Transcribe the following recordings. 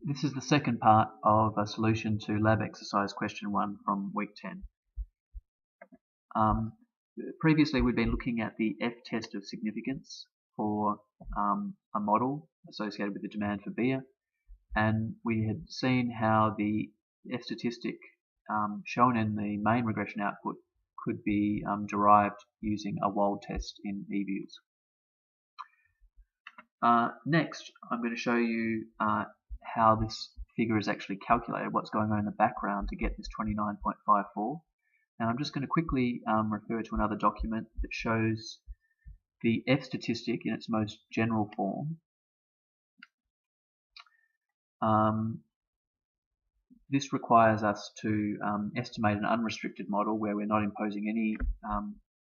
This is the second part of a solution to lab exercise question 1 from week 10. Previously we've been looking at the F-test of significance for a model associated with the demand for beer, and we had seen how the F statistic shown in the main regression output could be derived using a Wold test in eViews. Next, I'm going to show you how this figure is actually calculated, what's going on in the background to get this 29.54. Now I'm just going to quickly refer to another document that shows the F statistic in its most general form. This requires us to estimate an unrestricted model where we're not imposing any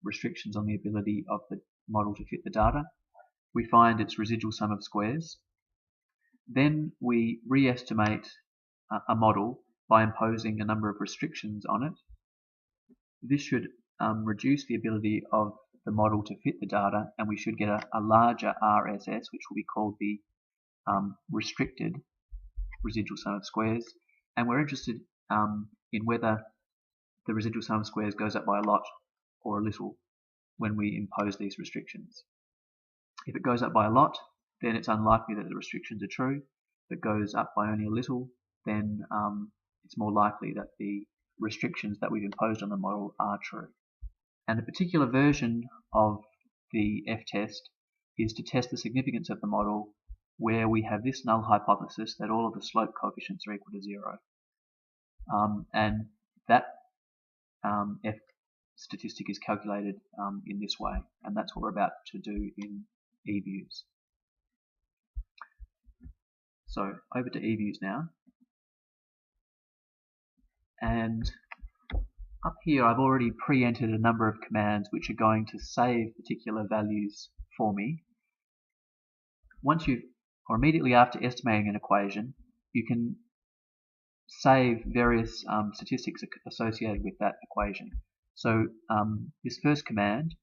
restrictions on the ability of the model to fit the data. We find its residual sum of squares. Then we re-estimate a model by imposing a number of restrictions on it. This should reduce the ability of the model to fit the data, and we should get a larger RSS, which will be called the restricted residual sum of squares. And we're interested in whether the residual sum of squares goes up by a lot or a little when we impose these restrictions. If it goes up by a lot, then it's unlikely that the restrictions are true. If it goes up by only a little, then it's more likely that the restrictions that we've imposed on the model are true. And a particular version of the F-test is to test the significance of the model where we have this null hypothesis that all of the slope coefficients are equal to 0. And that F statistic is calculated in this way, and that's what we're about to do in eViews. So over to eViews now, and up here I've already pre-entered a number of commands which are going to save particular values for me. Once you've, or immediately after estimating an equation, you can save various statistics associated with that equation. So this first command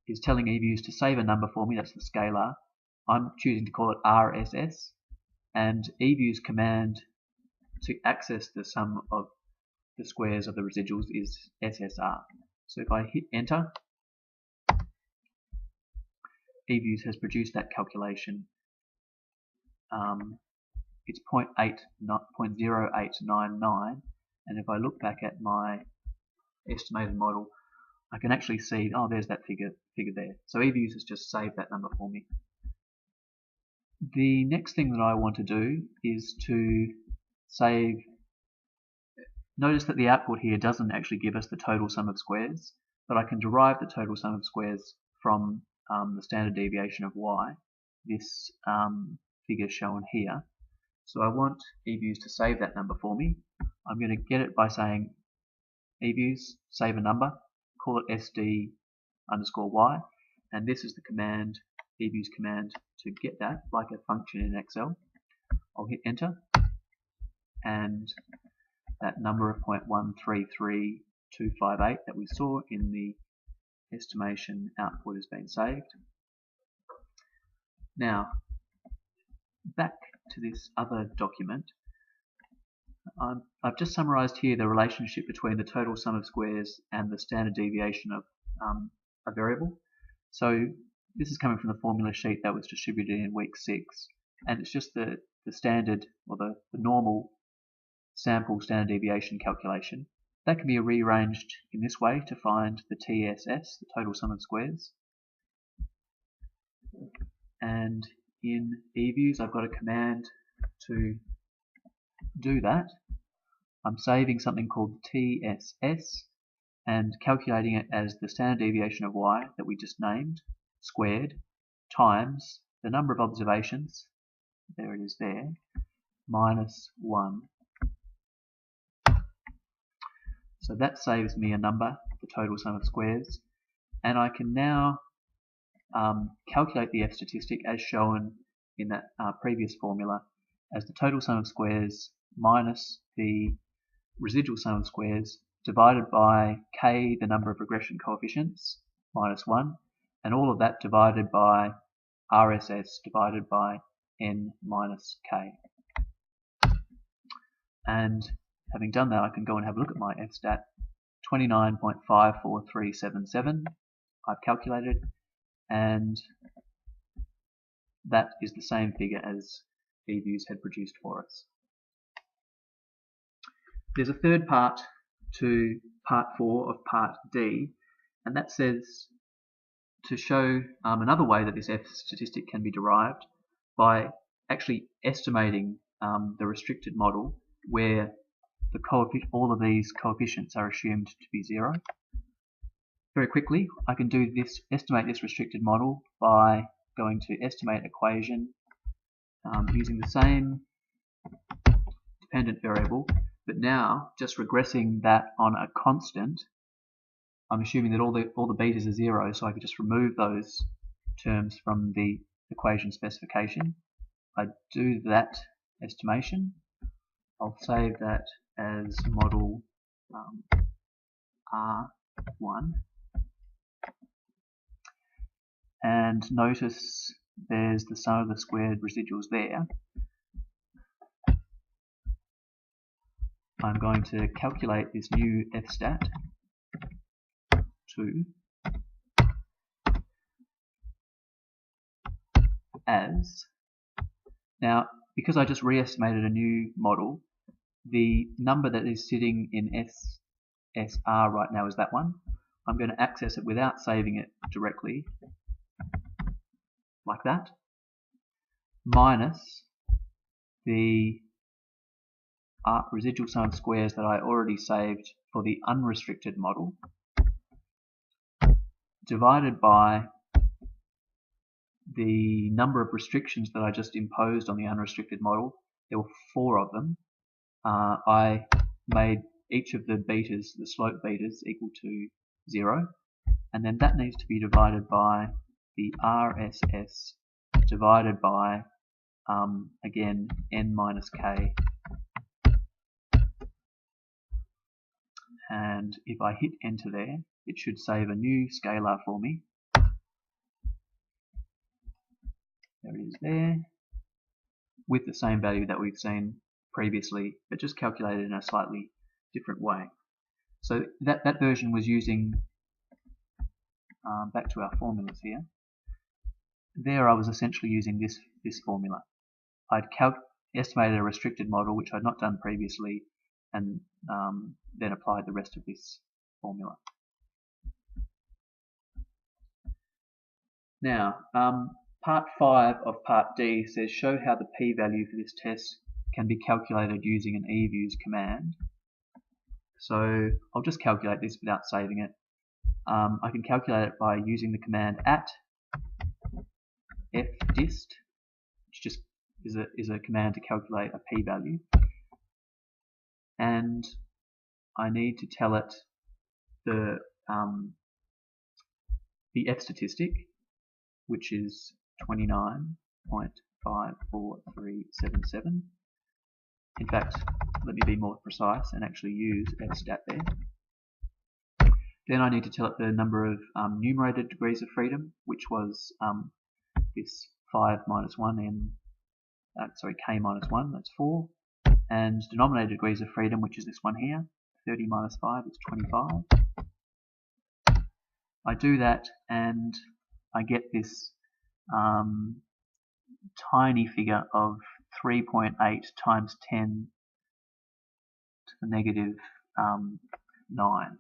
is telling eViews to save a number for me, that's the scalar. I'm choosing to call it RSS, and eViews command to access the sum of the squares of the residuals is SSR. So if I hit enter, eViews has produced that calculation. It's 0.0899, and if I look back at my estimated model, I can actually see, oh, there's that figure there. So eViews has just saved that number for me. The next thing that I want to do is to save. Notice that the output here doesn't actually give us the total sum of squares, but I can derive the total sum of squares from the standard deviation of y, this figure shown here. So I want eViews to save that number for me. I'm going to get it by saying eViews, save a number, call it SD_y, and this is the command, eViews command, to get that, like a function in Excel. I'll hit enter, and that number of 0.133258 that we saw in the estimation output has been saved. Now, back to this other document. I've just summarized here the relationship between the total sum of squares and the standard deviation of a variable. So this is coming from the formula sheet that was distributed in week 6, and it's just the standard, or the normal sample standard deviation calculation. That can be rearranged in this way to find the TSS, the total sum of squares. And in eViews I've got a command to do that. I'm saving something called TSS and calculating it as the standard deviation of y that we just named, squared, times the number of observations, there it is there, minus 1. So that saves me a number, the total sum of squares, and I can now calculate the F statistic as shown in that previous formula as the total sum of squares minus the residual sum of squares divided by k, the number of regression coefficients, minus 1, and all of that divided by RSS divided by n minus k. And having done that, I can go and have a look at my fstat. 29.54377 I've calculated, and that is the same figure as eViews had produced for us. There's a third part to part 4 of part D, and that says to show another way that this F statistic can be derived by actually estimating the restricted model where all of these coefficients are assumed to be 0. Very quickly, I can do this, estimate this restricted model by going to estimate equation using the same dependent variable, but now just regressing that on a constant. I'm assuming that all the betas are 0, so I could just remove those terms from the equation specification. I do that estimation. I'll save that as model R1, and notice there's the sum of the squared residuals there. I'm going to calculate this new fstat to as. Now, because I just re-estimated a new model, the number that is sitting in SSR right now is that one. I'm going to access it without saving it directly, like that, minus the residual sum of squares that I already saved for the unrestricted model, divided by the number of restrictions that I just imposed on the unrestricted model. There were 4 of them. I made each of the betas, the slope betas, equal to 0, and then that needs to be divided by the RSS divided by, again, n minus k. And if I hit enter there, it should save a new scalar for me. There it is there, with the same value that we've seen previously, but just calculated in a slightly different way. So that version was using, back to our formulas here, there I was essentially using this formula. I'd estimated a restricted model, which I'd not done previously, and then applied the rest of this formula. Now, part 5 of part D says show how the p-value for this test can be calculated using an eViews command. So I'll just calculate this without saving it. I can calculate it by using the command @fdist, which just is a command to calculate a p-value, and I need to tell it the F statistic, which is 29.54377. In fact, let me be more precise and actually use fstat there. Then I need to tell it the number of numerated degrees of freedom, which was this 5 minus 1 k minus 1, that's 4, and denominated degrees of freedom, which is this one here, 30 minus 5 is 25. I do that and I get this tiny figure of 3.8 times 10 to the negative 9.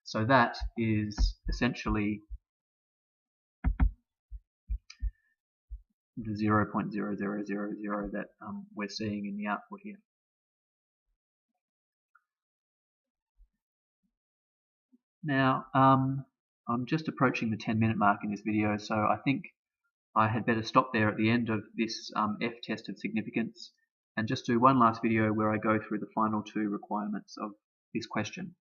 So that is essentially the 0.0000 that we're seeing in the output here. Now, I'm just approaching the 10-minute mark in this video, so I think I had better stop there at the end of this F test of significance and just do one last video where I go through the final 2 requirements of this question.